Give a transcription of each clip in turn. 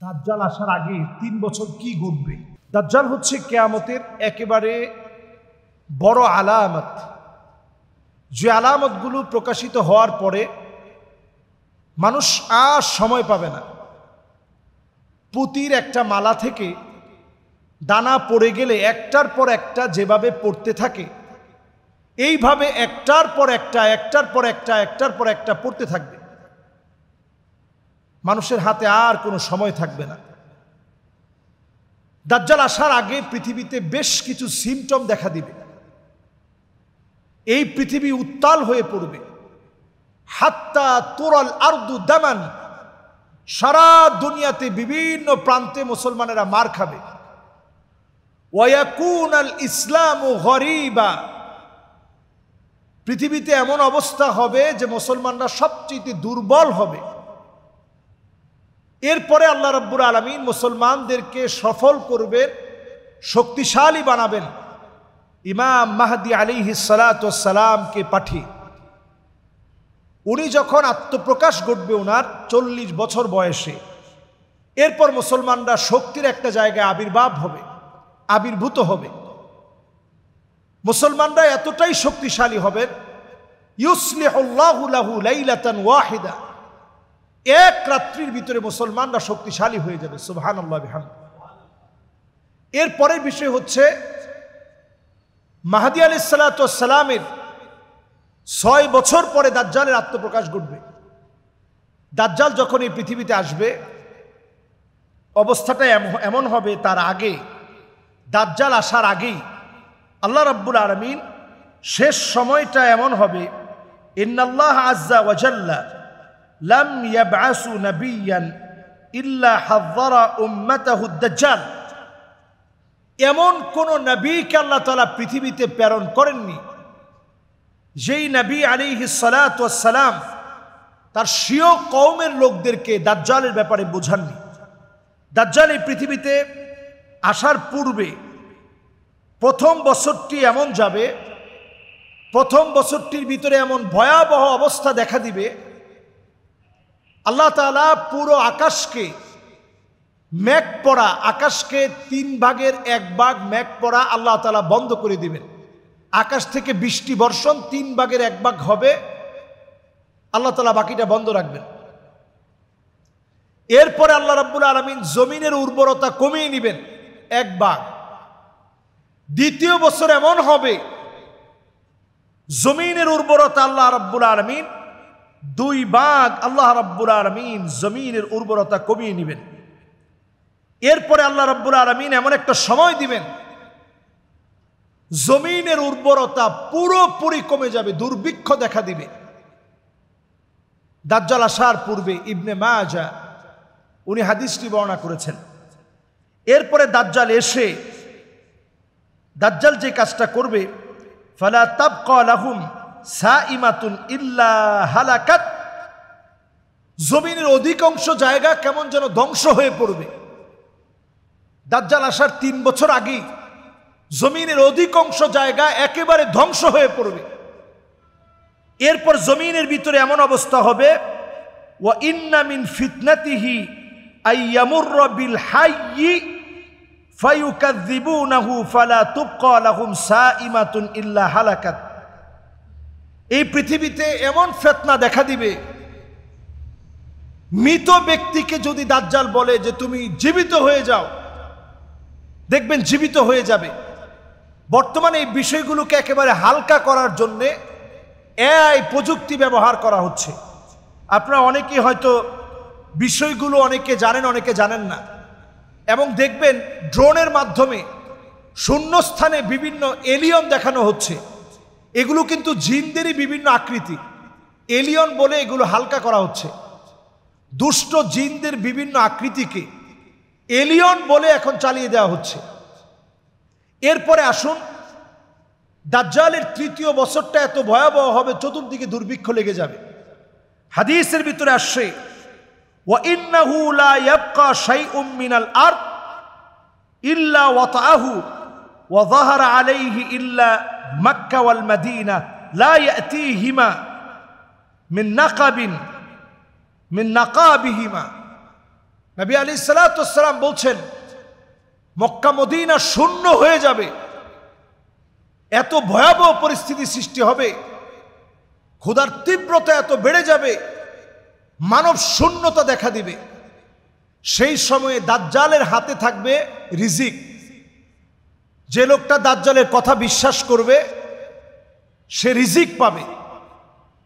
দাজ্জাল আসার আগে ৩ বছর কি ঘটবে? দাজ্জাল হচ্ছে কিয়ামতের একেবারে বড় আলামত, যে আলামতগুলো প্রকাশিত হওয়ার পরে মানুষ আর সময় পাবে না। পুঁতির একটা মালা থেকে দানা পড়ে গেলে একটার পর একটা যেভাবে পড়তে থাকে, এইভাবে একটার পর একটা একটার পর একটা একটার পর একটা পড়তে থাকবে। মানুষের হাতে আর কোনো সময় থাকবে না। দাজ্জাল আসার আগে পৃথিবীতে বেশ কিছু সিমটম দেখা দিবে। এই পৃথিবী উত্তাল হয়ে পড়বে। হাত্তা তুরাল আরদু দামান, সারা দুনিয়াতে বিভিন্ন প্রান্তে মুসলমানেরা মার খাবে। ওয়ায়াকুন আল ইসলামু গরিবা, পৃথিবীতে এমন অবস্থা হবে যে মুসলমানরা সবচেয়ে দুর্বল হবে। এরপরে আল্লাহ রাব্বুল আলামিন মুসলমানদেরকে সফল করবেন, শক্তিশালী বানাবেন ইমাম মাহদি আলাইহিস সালাতু ওয়াস সালামকে পাঠিয়ে। উনি যখন আত্মপ্রকাশ ঘটবে ওনার 40 বছর বয়সে, এরপর মুসলমানরা শক্তির একটা জায়গায় আবির্ভূত হবে। মুসলমানরা এতটাই শক্তিশালী হবেন, ইউসলিহুল্লাহু লাহু লাইলাতান ওয়াহিদা, এক রাত্রির ভিতরে মুসলমানরা শক্তিশালী হয়ে যাবে। সুবহানাল্লাহ বিহামদিহি। এর পরের বিষয় হচ্ছে মাহদী আলাইহিস সালাতু ওয়াস সালামের 6 বছর পরে দাজ্জালের আত্মপ্রকাশ ঘটবে। দাজ্জাল যখন এই পৃথিবীতে আসবে, অবস্থাটা এমন হবে, তার আগে দাজ্জাল আসার আগেই আল্লাহ রাব্বুল আলামিন শেষ সময়টা এমন হবে, ইন্নাল্লাহ আযজা ওয়া জাল্লা লাম ইয়াবআসু নাবিয়্যান ইল্লা হাযযারা উম্মাতাহু দাজ্জাল। এমন কোন নবীকে আল্লাহ তাআলা পৃথিবীতে প্রেরণ করেননি যেই নবী আলাইহিস সালাতু ওয়াস সালাম তার স্বীয় কওমের লোকদেরকে দাজ্জালের ব্যাপারে বোঝাননি। দাজ্জাল এই পৃথিবীতে আসার পূর্বে প্রথম বছরটি এমন যাবে, প্রথম বছরটির ভিতরে এমন ভয়াবহ অবস্থা দেখা দিবে, আল্লাহ তাআলা পুরো আকাশকে মেঘ পড়া, আকাশকে 3 ভাগের 1 ভাগ মেঘ পড়া আল্লাহ তাআলা বন্ধ করে দিবেন। আকাশ থেকে বৃষ্টি বর্ষণ 3 ভাগের 1 ভাগ হবে, আল্লাহ তাআলা বাকিটা বন্ধ রাখবেন। এরপরে আল্লাহ রাব্বুল আলামিন জমিনের উর্বরতা কমিয়ে নেবেন 1 ভাগ। দ্বিতীয় বছর এমন হবে জমিনের উর্বরতা আল্লাহ রাব্বুল আলামিন 2 ভাগ, আল্লাহ রাব্বুল আলামিন জমিনের উর্বরতা কমিয়ে নেবেন। এরপরে আল্লাহ রাব্বুল আলামিন এমন একটা সময় দিবেন, জমিনের উর্বরতা পুরোপুরি কমে যাবে, দুর্ভিক্ষ দেখা দিবে। দাজ্জাল আসার পূর্বে ইবনে মাজাহ উনি হাদিসটি বর্ণনা করেছেন। এরপরে দাজ্জাল এসে দাজ্জাল যে কাজটা করবে, ফালা তাবকা লাহুম সাইমাতুন ইল্লা হালাকাত, জমিনের অধিকাংশ জায়গা কেমন যেন ধ্বংস হয়ে পড়বে। দাজ্জাল আসার 3 বছর আগেই জমিনের অধিকাংশ জায়গা একেবারে ধ্বংস হয়ে পড়বে। এরপর জমিনের ভিতরে এমন অবস্থা হবে, ওয়া ইন্না মিন ফিতনাতিহি আইয়ামুররা বিল হাইয়্যি ফায়ুকাযযিবুনাহু ফালা তুবকা লাহুম সাইমাতুন ইল্লা হালাকাত। এই পৃথিবীতে এমন ফিতনা দেখা দিবে, মৃত ব্যক্তিকে যদি দাজ্জাল বলে যে তুমি জীবিত হয়ে যাও, দেখবেন জীবিত হয়ে যাবে। বর্তমানে এই বিষয়গুলোকে একেবারে হালকা করার জন্য এআই প্রযুক্তি ব্যবহার করা হচ্ছে। আপনারা অনেকেই হয়তো বিষয়গুলো অনেকে জানেন, অনেকে জানেন না। এবং দেখবেন ড্রোনের মাধ্যমে শূন্যস্থানে বিভিন্ন এলিয়ন দেখানো হচ্ছে। এগুলো কিন্তু জিনদেরই বিভিন্ন আকৃতি, এলিয়ন বলে এগুলো হালকা করা হচ্ছে। দুষ্ট জিনদের বিভিন্ন আকৃতিকে এলিয়ন বলে এখন চালিয়ে দেওয়া হচ্ছে। এরপরে আসুন, দাজ্জালের 3য় বছরটা এত ভয়াবহ হবে, চতুর্দিকে দুর্ভিক্ষ লেগে যাবে। হাদিসের ভিতরে আসছে, ওয়া ইন্নাহু লা ইয়াবকা শাইউম মিনাল আরদ ইল্লা ওয়াতাআহু ওয়া যাহারা আলাইহি ইল্লা মক্কা ওয়াল মদিনা লা ইয়াতিহিমা মিন নাকাবিহিমা। নবী আলাইহিস সালাতু ওয়াস সালাম বলছেন মক্কা মদিনা শূন্য হয়ে যাবে, এত ভয়াবহ পরিস্থিতি সৃষ্টি হবে, ক্ষুধার তীব্রতা এত বেড়ে যাবে, মানব শূন্যতা দেখা দিবে। সেই সময়ে দাজ্জালের হাতে থাকবে রিজিক। যে লোকটা দাজ্জালের কথা বিশ্বাস করবে সে রিজিক পাবে।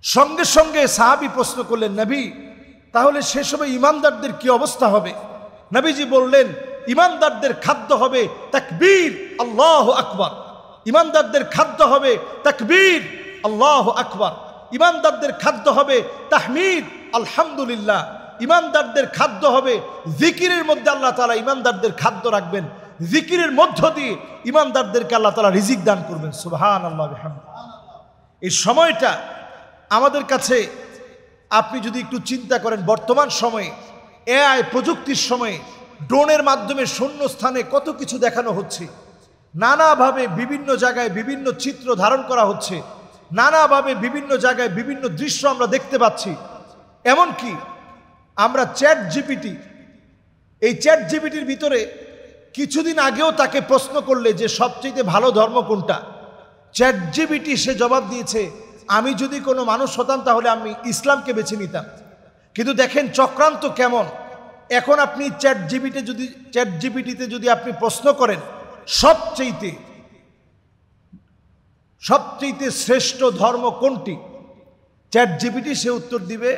সঙ্গে সঙ্গে সাহাবী প্রশ্ন করলেন, নবী তাহলে সে সময় ইমানদারদের কি অবস্থা হবে? নবীজি বললেন, ইমানদারদের খাদ্য হবে তাকবীর আল্লাহু আকবার। ইমানদারদের খাদ্য হবে তাকবীর আল্লাহু আকবার। ইমানদারদের খাদ্য হবে তাহমিদ আলহামদুলিল্লাহ। ইমানদারদের খাদ্য হবে জিকিরের মধ্যে আল্লাহ তাআলা ইমানদারদের খাদ্য রাখবেন। জিকিরের মধ্য দিয়ে ইমানদারদেরকে আল্লাহ তাআলা রিজিক দান করবেন। সুবহানাল্লাহ বিহামদিহি। এই সময়টা আমাদের কাছে আপনি যদি একটু চিন্তা করেন, বর্তমান সময়ে এআই প্রযুক্তির সময়ে ড্রোনের মাধ্যমে শূন্য স্থানে কত কিছু দেখানো হচ্ছে, নানাভাবে বিভিন্ন জায়গায় বিভিন্ন চিত্র ধারণ করা হচ্ছে, নানাভাবে বিভিন্ন জায়গায় বিভিন্ন দৃশ্য আমরা দেখতে পাচ্ছি। এমনকি আমরা চ্যাট জিপিটি, এই চ্যাট জিপিটির ভিতরে কিছুদিন আগেও তাকে প্রশ্ন করলে যে সবচেয়ে ভালো ধর্ম কোনটা, চ্যাট জিপিটি সে জবাব দিয়েছে, আমি যদি কোনো মানুষ হতাম তাহলে আমি ইসলামকে বেছে নিতাম। কিন্তু দেখেন চক্রান্ত কেমন। এখন আপনি চ্যাট জিপিটিতে যদি আপনি প্রশ্ন করেন সবচেয়ে শ্রেষ্ঠ ধর্ম কোনটি, চ্যাট জিপিটি সে উত্তর দিবে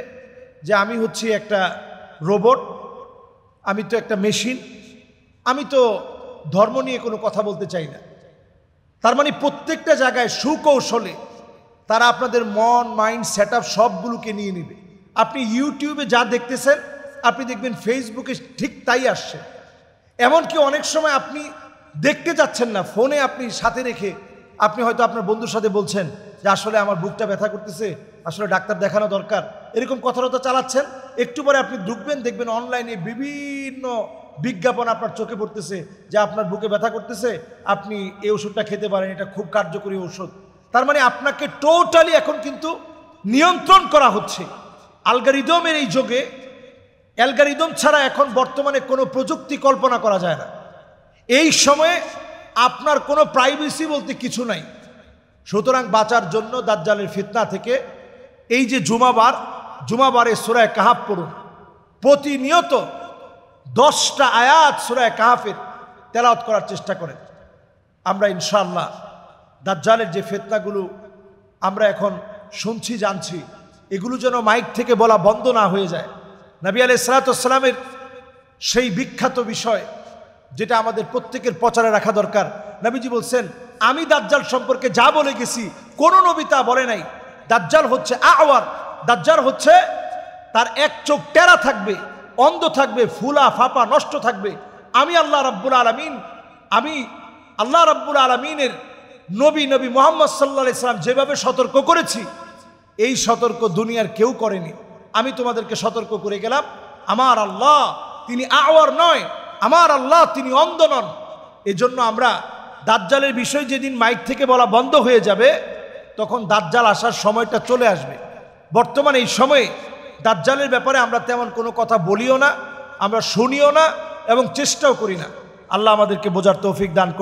যে আমি হচ্ছি একটা রোবট, আমি তো একটা মেশিন, আমি তো ধর্ম নিয়ে কোনো কথা বলতে চাই না। তার মানে প্রত্যেকটা জায়গায় সুকৌশলে তারা আপনাদের মন মাইন্ড সেট আপ সবগুলোকে নিয়ে নেবে। আপনি ইউটিউবে যা দেখতেছেন আপনি দেখবেন ফেসবুকে ঠিক তাই আসছে। এমনকি অনেক সময় আপনি দেখতে যাচ্ছেন না, ফোনে আপনি সাথে রেখে আপনি হয়তো আপনার বন্ধুর সাথে বলছেন যে আসলে আমার বুকটা ব্যথা করতেছে, আসলে ডাক্তার দেখানো দরকার, এরকম কথাবার্তা চালাচ্ছেন। একটু পরে আপনি ঢুকবেন, দেখবেন অনলাইনে বিভিন্ন বিজ্ঞাপন আপনার চোখে পড়তেছে যে আপনার বুকে ব্যথা করতেছে, আপনি এই ওষুধটা খেতে পারেন, এটা খুব কার্যকরী ওষুধ। তার মানে আপনাকে টোটালি এখন কিন্তু নিয়ন্ত্রণ করা হচ্ছে অ্যালগরিদমের এই যুগে। অ্যালগরিদম ছাড়া এখন বর্তমানে কোনো প্রযুক্তি কল্পনা করা যায় না। এই সময়ে আপনার কোনো প্রাইভেসি বলতে কিছু নাই। সুতরাং বাঁচার জন্য দাজ্জালের ফিতনা থেকে এই যে জুমাবারে সূরা কাহাফ পড়ুন, প্রতিনিয়ত 10টা আয়াত সূরা কাহাফের তেলাওয়াত করার চেষ্টা করেন। আমরা ইনশাআল্লাহ দাজ্জালের যে ফিতনাগুলো আমরা এখন শুনছি জানছি, এগুলো যেন মাইক থেকে বলা বন্ধ না হয়ে যায়। নবী আলাইহিস সালাতু ওয়াস সালামের সেই বিখ্যাত বিষয় যেটা আমাদের প্রত্যেকের প্রচারে রাখা দরকার। নবীজি বলছেন, আমি দাজ্জাল সম্পর্কে যা বলে গেছি কোন নবী তা বলে নাই। দাজ্জাল হচ্ছে আওয়ার, দাজ্জাল হচ্ছে তার এক চোখ টেরা থাকবে, অন্ধ থাকবে, ফুলা ফাপা নষ্ট থাকবে। আমি আল্লাহ রাব্বুল আলামিনের নবী মুহাম্মদ সাল্লাল্লাহু আলাইহি সাল্লাম যেভাবে সতর্ক করেছি, এই সতর্ক দুনিয়ার কেউ করেনি। আমি তোমাদেরকে সতর্ক করে গেলাম। আমার আল্লাহ তিনি আওয়ার নয়, আমার আল্লাহ তিনি অন্ধ নন। এজন্য আমরা দাজ্জালের বিষয় যেদিন মাইক থেকে বলা বন্ধ হয়ে যাবে তখন দাজ্জাল আসার সময়টা চলে আসবে। বর্তমানে এই সময়ে দাজ্জালের ব্যাপারে আমরা তেমন কোনো কথা বলিও না, আমরা শুনিও না এবং চেষ্টাও করি না। আল্লাহ আমাদেরকে বোঝার তৌফিক দান করুন।